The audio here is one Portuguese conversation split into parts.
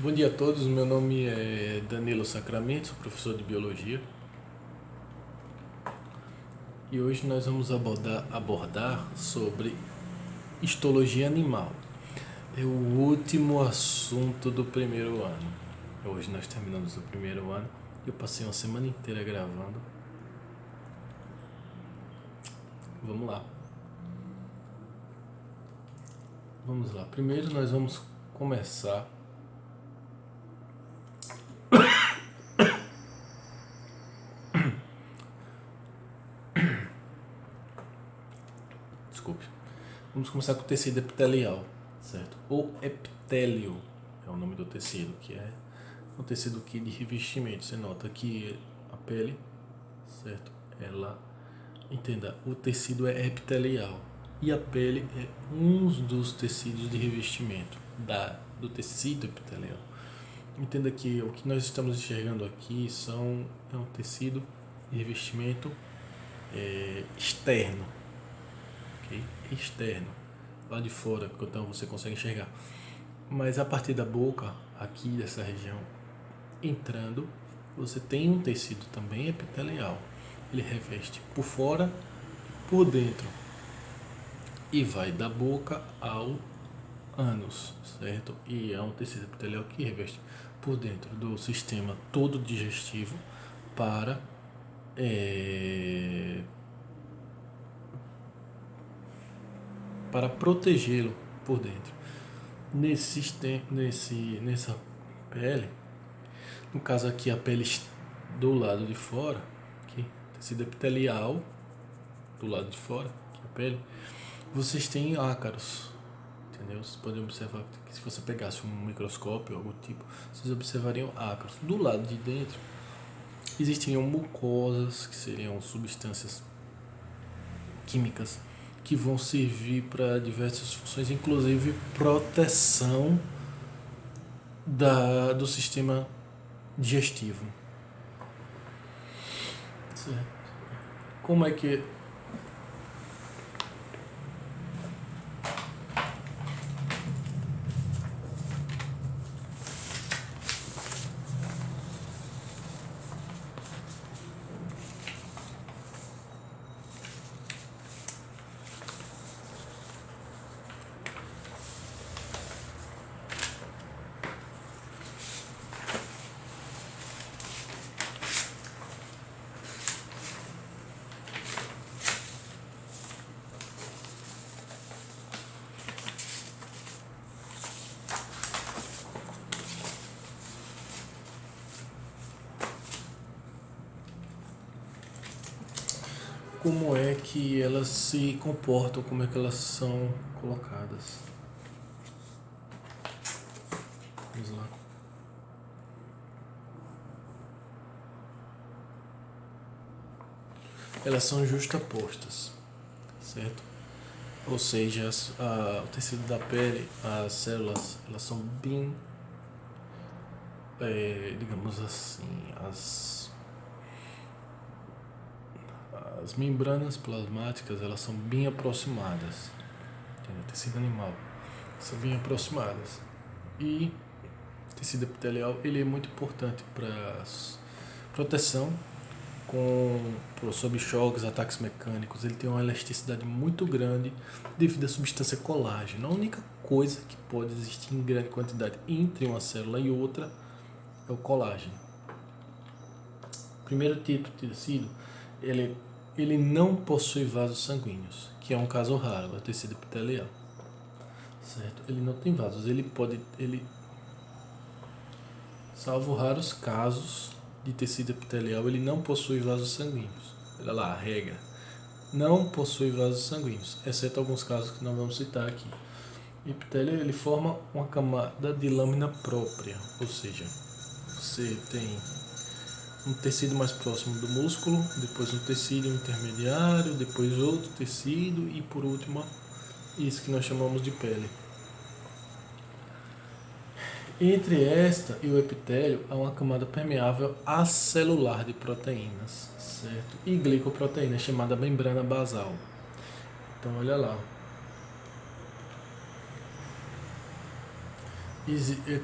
Bom dia a todos, meu nome é Danilo Sacramento, sou professor de Biologia e hoje nós vamos abordar sobre histologia animal. É o último assunto do primeiro ano. Hoje nós terminamos o primeiro ano e eu passei uma semana inteira gravando. Vamos lá. Vamos lá. Primeiro nós vamos começar desculpe. Vamos começar com o tecido epitelial, certo? Ou epitélio é o nome do tecido, que é um tecido que de revestimento. Você nota que a pele, certo? Ela, entenda, o tecido é epitelial e a pele é um dos tecidos de revestimento do tecido epitelial. Entenda que o que nós estamos enxergando aqui é um tecido de revestimento externo, ok? Externo, lá de fora, então você consegue enxergar. Mas a partir da boca, aqui dessa região, entrando, você tem um tecido também epitelial. Ele reveste por fora e por dentro. E vai da boca ao ânus, certo? E é um tecido epitelial que reveste por dentro do sistema todo digestivo para para protegê-lo por dentro. Nessa pele, no caso aqui a pele do lado de fora, aqui, tecido epitelial do lado de fora, aqui a pele, vocês têm ácaros, entendeu? Vocês podem observar que se você pegasse um microscópio ou algo tipo, vocês observariam ácaros. Do lado de dentro existiriam mucosas, que seriam substâncias químicas que vão servir para diversas funções, inclusive proteção do sistema digestivo. Certo. Como é que como é que elas se comportam, como é que elas são colocadas? Vamos lá. Elas são justapostas, certo? Ou seja, o tecido da pele, as células, elas são bem, digamos assim, as membranas plasmáticas, elas são bem aproximadas, entendeu? Tecido animal, são bem aproximadas. E o tecido epitelial, ele é muito importante para proteção sob choques, ataques mecânicos. Ele tem uma elasticidade muito grande devido à substância colágeno. A única coisa que pode existir em grande quantidade entre uma célula e outra é o colágeno. Primeiro tipo de tecido, ele não possui vasos sanguíneos, que é um caso raro, é o tecido epitelial, certo? Ele não tem vasos, salvo raros casos de tecido epitelial, ele não possui vasos sanguíneos. Olha lá, a regra. Não possui vasos sanguíneos, exceto alguns casos que não vamos citar aqui. O epitélio, ele forma uma camada de lâmina própria, ou seja, você tem um tecido mais próximo do músculo, depois um tecido intermediário, depois outro tecido e por último isso que nós chamamos de pele. Entre esta e o epitélio há uma camada permeável acelular de proteínas, certo? E glicoproteína, chamada membrana basal. Então olha lá.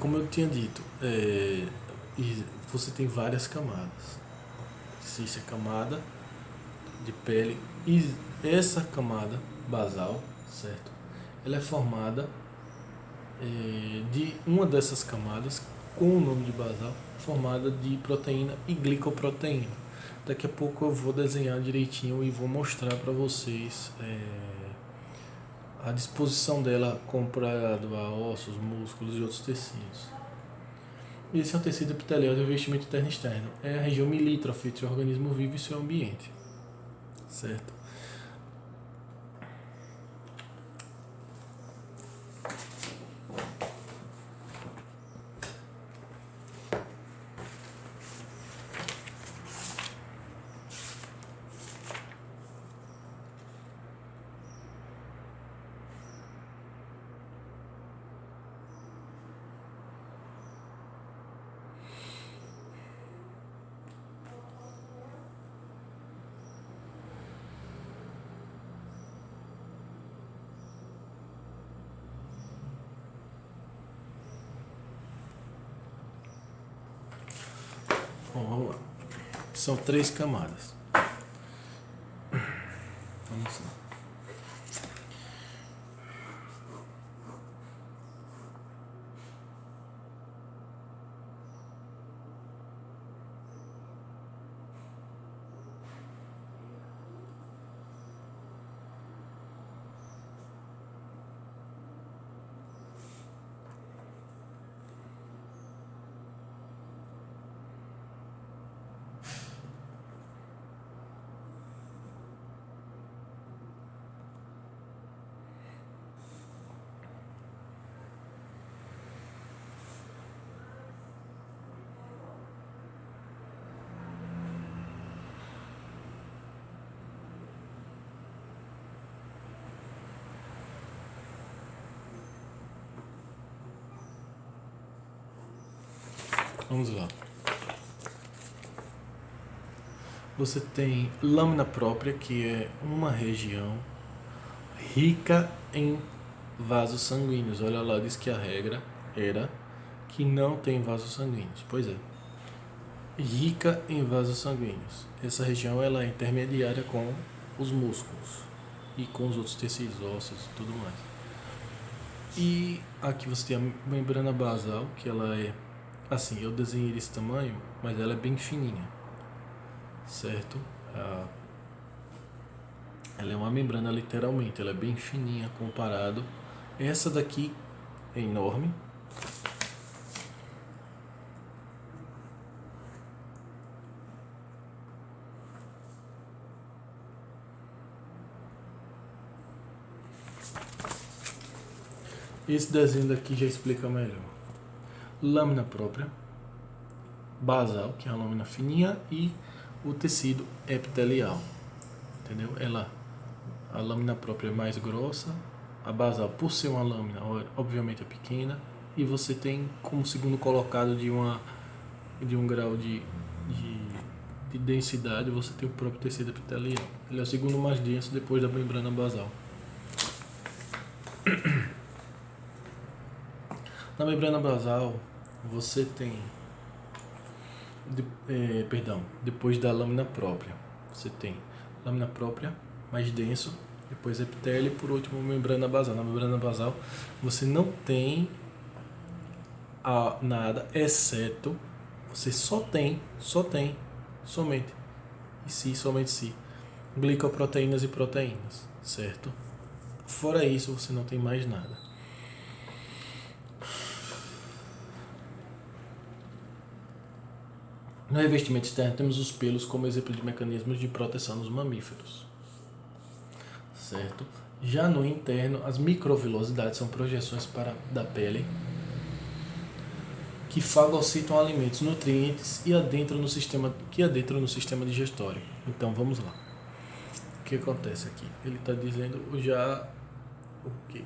Como eu tinha dito, você tem várias camadas. Existe a camada de pele e essa camada basal, certo? Ela é formada de uma dessas camadas com o nome de basal, formada de proteína e glicoproteína. Daqui a pouco eu vou desenhar direitinho e vou mostrar para vocês a disposição dela comparado a ossos, músculos e outros tecidos. Esse é o tecido epitelial de revestimento interno e externo. É a região milítrofe entre o organismo vivo e seu ambiente. Certo? Bom, vamos lá. São 3 camadas. Vamos lá. Vamos lá. Você tem lâmina própria, que é uma região rica em vasos sanguíneos. Olha lá, diz que a regra era que não tem vasos sanguíneos. Pois é. Rica em vasos sanguíneos. Essa região ela é intermediária com os músculos e com os outros tecidos, ossos e tudo mais. E aqui você tem a membrana basal, que ela é assim, eu desenhei desse tamanho, mas ela é bem fininha, certo? Ela é uma membrana literalmente, ela é bem fininha comparado. Essa daqui é enorme. Esse desenho daqui já explica melhor. Lâmina própria, basal, que é a lâmina fininha, e o tecido epitelial, entendeu? A lâmina própria é mais grossa, a basal, por ser uma lâmina, obviamente é pequena, e você tem como segundo colocado de um grau de densidade, você tem o próprio tecido epitelial. Ele é o segundo mais denso depois da membrana basal. Na membrana basal, você tem, depois da lâmina própria, você tem lâmina própria mais denso, depois epitélio e por último membrana basal. Na membrana basal, você não tem nada, exceto, você somente glicoproteínas e proteínas, certo? Fora isso, você não tem mais nada. No revestimento externo, temos os pelos como exemplo de mecanismos de proteção nos mamíferos, certo? Já no interno, as microvilosidades são projeções da pele que fagocitam alimentos, nutrientes e adentram no sistema digestório. Então vamos lá. O que acontece aqui? Ele está dizendo já o que?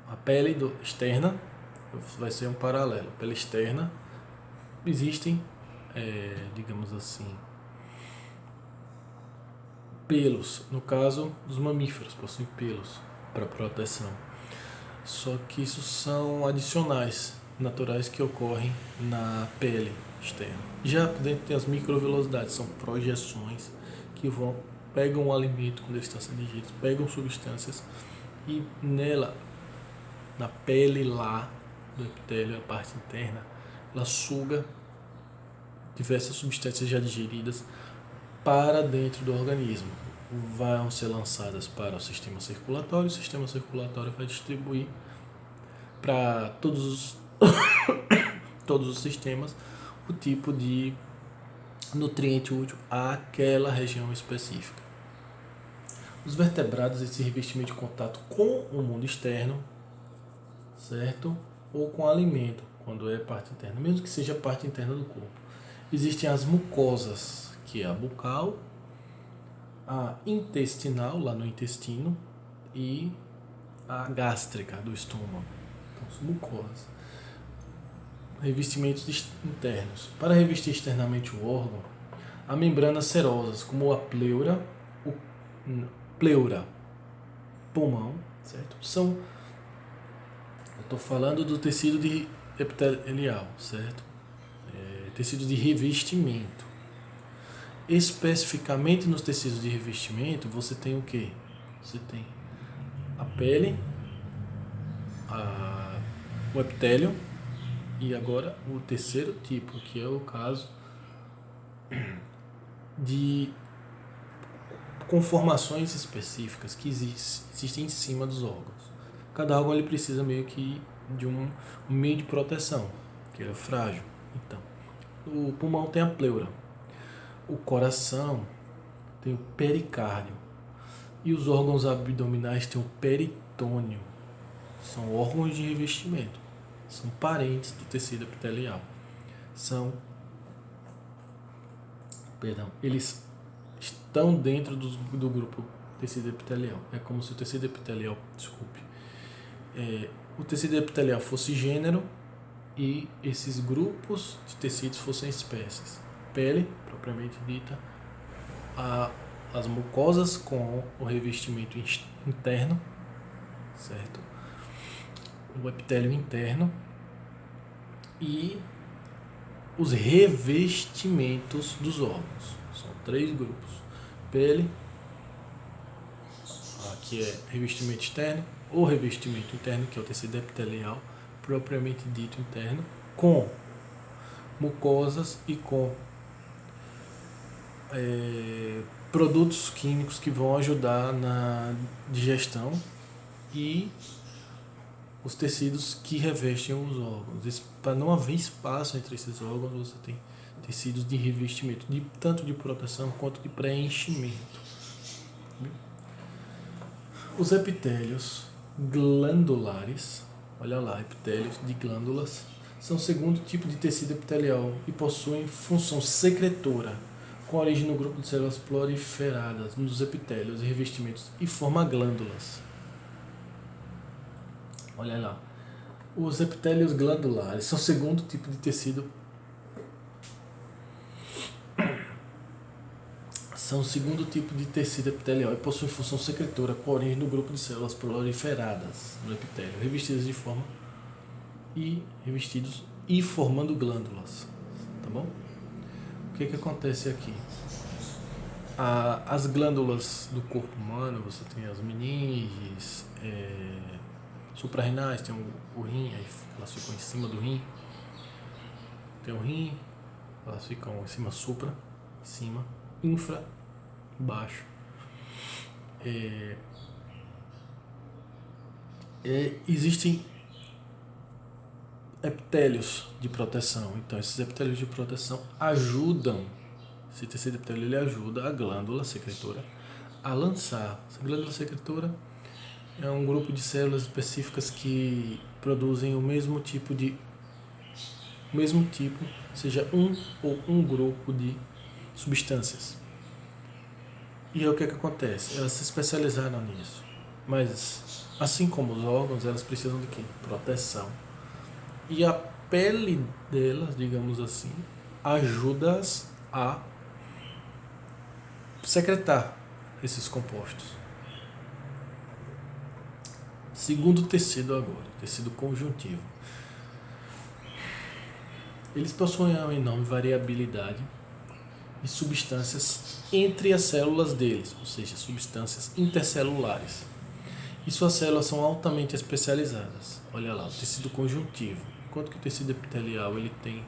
A pele externa vai ser um paralelo. Pele externa existem, digamos assim, pelos. No caso dos mamíferos, possuem pelos para proteção. Só que isso são adicionais, naturais, que ocorrem na pele externa. Já dentro tem as microvelocidades, são projeções que pegam o alimento quando ele está sendo digerido, pegam substâncias e nela, na pele lá do epitélio, a parte interna, ela suga diversas substâncias já digeridas para dentro do organismo. Vão ser lançadas para o sistema circulatório, o sistema circulatório vai distribuir para todos os sistemas o tipo de nutriente útil àquela região específica. Os vertebrados, esse revestimento de contato com o mundo externo, certo? Ou com alimento, quando é parte interna, mesmo que seja parte interna do corpo. Existem as mucosas, que é a bucal, a intestinal, lá no intestino, e a gástrica, do estômago. Então, são mucosas. Revestimentos internos. Para revestir externamente o órgão, há membranas serosas, como a pleura, pulmão, certo? Eu estou falando do tecido de epitelial, certo? Tecido de revestimento. Especificamente nos tecidos de revestimento, você tem o quê? Você tem a pele, o epitélio e agora o terceiro tipo, que é o caso de conformações específicas que existem em cima dos órgãos. Cada órgão ele precisa meio que de um meio de proteção, que ele é frágil. Então, o pulmão tem a pleura, o coração tem o pericárdio e os órgãos abdominais têm o peritônio. São órgãos de revestimento, são parentes do tecido epitelial. Eles estão dentro do grupo tecido epitelial. É como se o tecido epitelial, o tecido epitelial fosse gênero e esses grupos de tecidos fossem espécies. Pele, propriamente dita, as mucosas com o revestimento interno, certo? O epitélio interno e os revestimentos dos órgãos. São 3 grupos. Pele, que é revestimento externo, ou revestimento interno, que é o tecido epitelial, propriamente dito interno, com mucosas e com produtos químicos que vão ajudar na digestão e os tecidos que revestem os órgãos. Para não haver espaço entre esses órgãos, você tem tecidos de revestimento, tanto de proteção quanto de preenchimento. Os epitélios glandulares, olha lá, epitélios de glândulas, são o segundo tipo de tecido epitelial e possuem função secretora, com origem no grupo de células proliferadas nos epitélios e revestimentos e forma glândulas. Olha lá. Os epitélios glandulares são o segundo tipo de tecido. São o segundo tipo de tecido epitelial e possuem função secretora com origem no grupo de células proliferadas no epitélio, revestidos e formando glândulas. Tá bom? O que acontece aqui? As glândulas do corpo humano, você tem as meninges, suprarrenais, tem o rim, aí elas ficam em cima do rim. Tem o rim, elas ficam em cima, supra, em cima, infra, embaixo. Existem epitélios de proteção. Então, esses epitélios de proteção ajudam, esse tecido epitelial ele ajuda a glândula secretora a lançar. Essa glândula secretora é um grupo de células específicas que produzem o mesmo tipo, seja um grupo de substâncias. E é o que acontece? Elas se especializaram nisso. Mas, assim como os órgãos, elas precisam de quê? Proteção. E a pele delas, digamos assim, ajuda-as a secretar esses compostos. Segundo tecido agora, tecido conjuntivo. Eles possuem uma enorme variabilidade de substâncias entre as células deles, ou seja, substâncias intercelulares. E suas células são altamente especializadas. Olha lá, o tecido conjuntivo. Enquanto que o tecido epitelial ele tem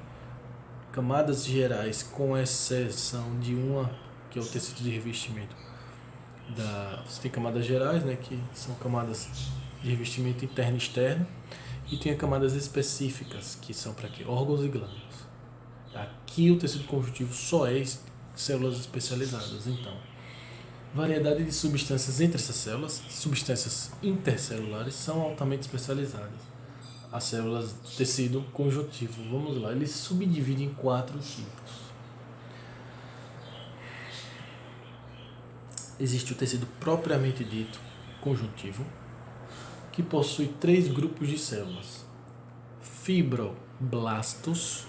camadas gerais, com exceção de uma, que é o tecido de revestimento. Você tem camadas gerais, né, que são camadas de revestimento interno e externo, e tem camadas específicas, que são para quê? Órgãos e glândulas. Aqui o tecido conjuntivo só é células especializadas. Então, variedade de substâncias entre essas células, substâncias intercelulares, são altamente especializadas. As células do tecido conjuntivo, vamos lá, ele se subdivide em 4 tipos. Existe o tecido propriamente dito, conjuntivo, que possui 3 grupos de células: fibroblastos,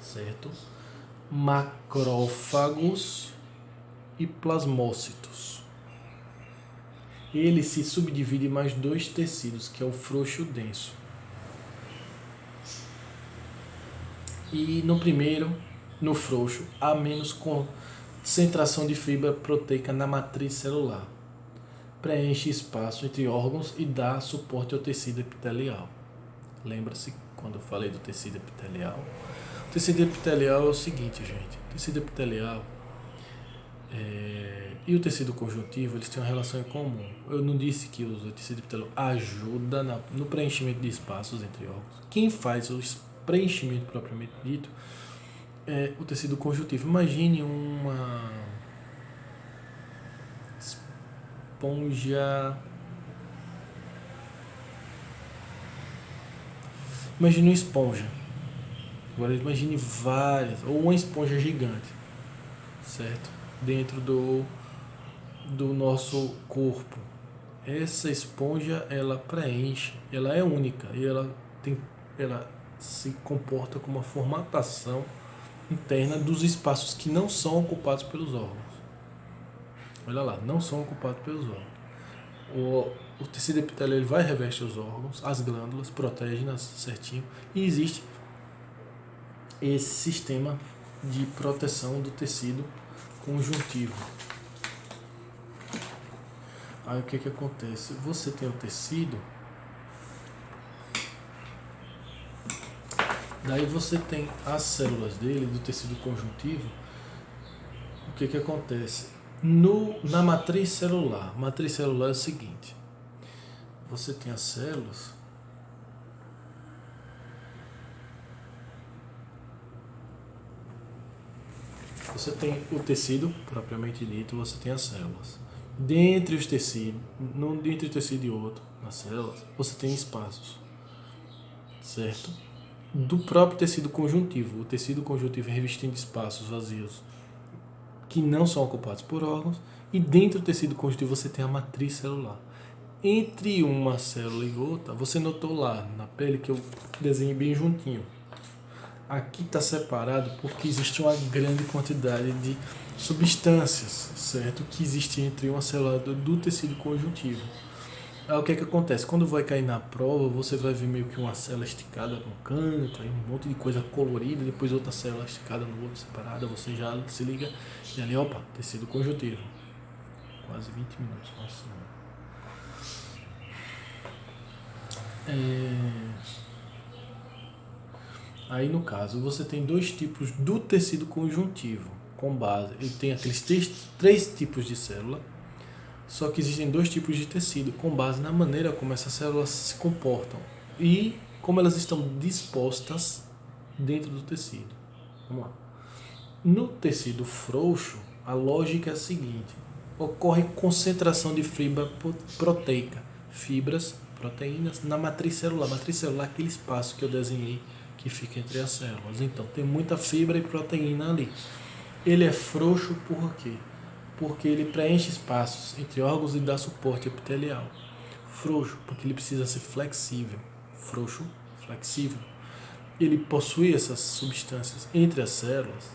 certo? Macrófagos e plasmócitos. Ele se subdivide em mais 2 tecidos, que é o frouxo e o denso. E no primeiro, no frouxo, há menos concentração de fibra proteica na matriz celular. Preenche espaço entre órgãos e dá suporte ao tecido epitelial. Lembra-se quando eu falei do tecido epitelial? O tecido epitelial é o seguinte, gente. O tecido epitelial e o tecido conjuntivo, eles têm uma relação em comum. Eu não disse que o tecido epitelial ajuda no preenchimento de espaços entre órgãos. Quem faz o preenchimento propriamente dito é o tecido conjuntivo. Imagine uma esponja. Imagine uma esponja. Agora imagine várias, ou uma esponja gigante, certo? Dentro do nosso corpo. Essa esponja, ela preenche, ela é única e ela se comporta como uma formatação interna dos espaços que não são ocupados pelos órgãos. Olha lá, não são ocupados pelos órgãos. O tecido epitelial ele vai reveste os órgãos, as glândulas, protege-nas certinho, e existe esse sistema de proteção do tecido conjuntivo. Aí o que acontece? Você tem o tecido, daí você tem as células dele, do tecido conjuntivo. O que acontece? Na matriz celular é o seguinte: você tem as células, você tem o tecido propriamente dito, você tem as células. Dentre os tecidos, entre um tecido e outro, nas células, você tem espaços, certo? Do próprio tecido conjuntivo. O tecido conjuntivo é revestido de espaços vazios que não são ocupados por órgãos, e dentro do tecido conjuntivo você tem a matriz celular. Entre uma célula e outra, você notou lá na pele que eu desenhei bem juntinho. Aqui está separado porque existe uma grande quantidade de substâncias, certo? Que existe entre uma célula do tecido conjuntivo. Aí o que acontece? Quando vai cair na prova, você vai ver meio que uma célula esticada no canto, aí um monte de coisa colorida, depois outra célula esticada no outro, separada, você já se liga e ali, opa, tecido conjuntivo. Quase 20 minutos, nossa. Aí no caso, você tem 2 tipos do tecido conjuntivo, com base, ele tem aqueles 3 tipos de célula. Só que existem 2 tipos de tecido, com base na maneira como essas células se comportam e como elas estão dispostas dentro do tecido. Vamos lá. No tecido frouxo, a lógica é a seguinte: ocorre concentração de fibra proteica, fibras, proteínas, na matriz celular. Matriz celular é aquele espaço que eu desenhei que fica entre as células. Então, tem muita fibra e proteína ali. Ele é frouxo por quê? Porque ele preenche espaços entre órgãos e dá suporte epitelial. Frouxo, porque ele precisa ser flexível. Frouxo, flexível. Ele possui essas substâncias entre as células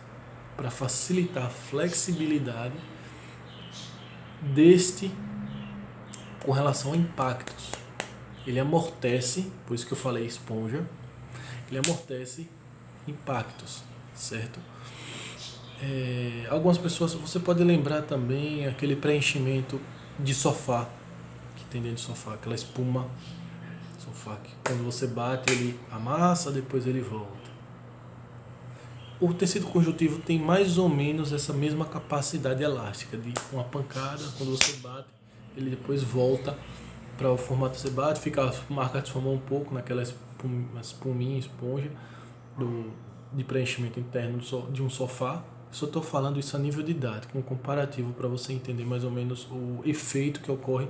para facilitar a flexibilidade deste com relação a impactos. ele amortece, por isso que eu falei esponja, ele amortece impactos, certo? Algumas pessoas, você pode lembrar também aquele preenchimento de sofá, que tem dentro do sofá, aquela espuma sofá, que quando você bate ele amassa, depois ele volta. O tecido conjuntivo tem mais ou menos essa mesma capacidade elástica, de uma pancada, quando você bate, ele depois volta para o formato que você bate, fica a marca de formar um pouco naquela espuminha, esponja de preenchimento interno de um sofá. Só estou falando isso a nível didático, um comparativo para você entender mais ou menos o efeito que ocorre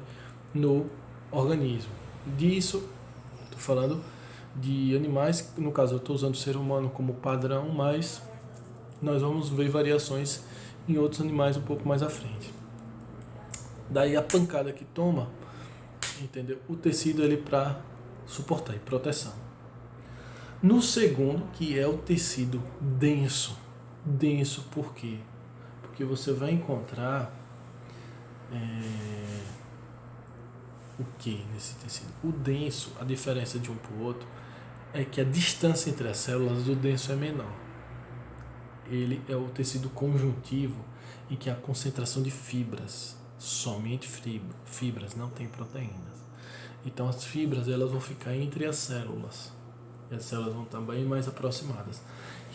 no organismo. Disso, estou falando de animais, no caso eu estou usando o ser humano como padrão, mas nós vamos ver variações em outros animais um pouco mais à frente. Daí a pancada que toma, entendeu? O tecido ele para suportar e proteção. No segundo, que é o tecido denso. Denso por quê? Porque você vai encontrar o que nesse tecido? O denso, a diferença de um para o outro é que a distância entre as células do denso é menor. Ele é o tecido conjuntivo em que a concentração de fibras, somente fibras, não tem proteínas. Então as fibras elas vão ficar entre as células. E as células vão estar bem mais aproximadas.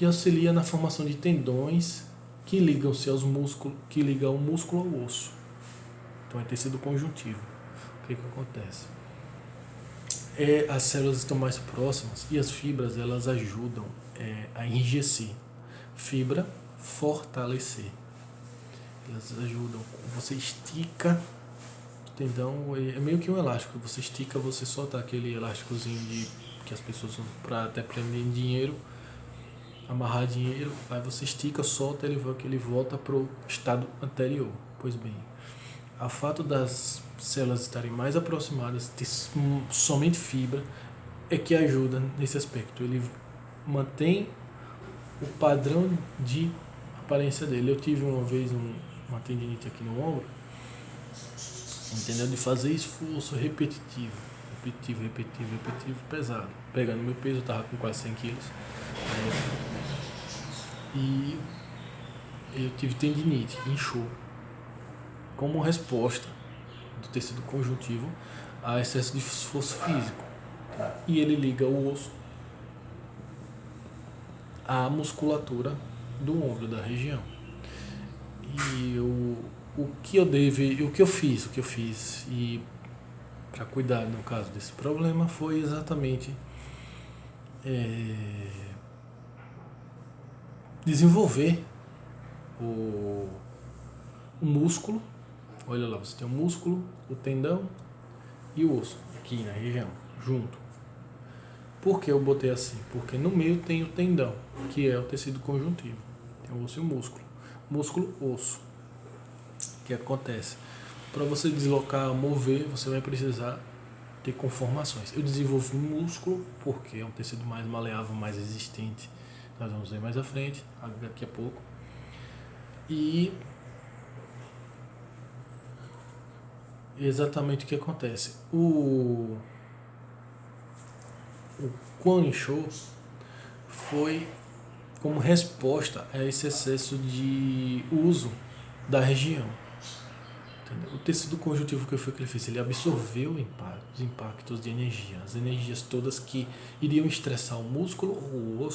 E auxilia na formação de tendões que ligam-se aos músculos, que ligam o músculo ao osso. Então é tecido conjuntivo. O que acontece? As células estão mais próximas e as fibras elas ajudam a enrijecer. Fibra, fortalecer. Elas ajudam. Você estica o tendão, é meio que um elástico. Você estica, você solta aquele elásticozinho que as pessoas usam para até prender dinheiro, amarrar dinheiro. Aí você estica, solta, ele volta para o estado anterior. Pois bem, o fato das células estarem mais aproximadas, ter somente fibra, é que ajuda nesse aspecto. Ele mantém o padrão de aparência dele. Eu tive uma vez uma tendinite aqui no ombro, entendeu? De fazer esforço repetitivo, pesado. Pegando meu peso, eu tava com quase 100 quilos. E eu tive tendinite, inchou. Como resposta do tecido conjuntivo a excesso de esforço físico. E ele liga o osso à musculatura do ombro, da região. E o que eu fiz e para cuidar no caso desse problema foi exatamente desenvolver o músculo. Olha lá, você tem o músculo, o tendão e o osso aqui na região, junto. Por que eu botei assim? Porque no meio tem o tendão, que é o tecido conjuntivo. Tem o osso e o músculo. Músculo, osso. O que acontece? Para você deslocar, mover, você vai precisar ter conformações. Eu desenvolvi o músculo porque é um tecido mais maleável, mais resistente. Nós vamos ver mais à frente, daqui a pouco. E exatamente o que acontece. O quão inchou foi como resposta a esse excesso de uso da região. Entendeu? O tecido conjuntivo que ele fez, ele absorveu os impactos de energia, as energias todas que iriam estressar o músculo ou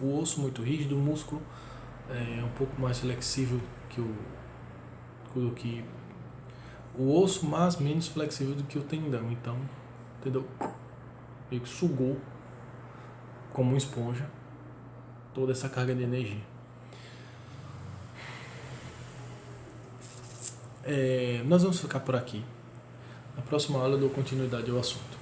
o osso muito rígido, o músculo é um pouco mais flexível que o osso, mas menos flexível do que o tendão. Então, entendeu? Meio que sugou como uma esponja toda essa carga de energia. Nós vamos ficar por aqui. Na próxima aula eu dou continuidade ao assunto.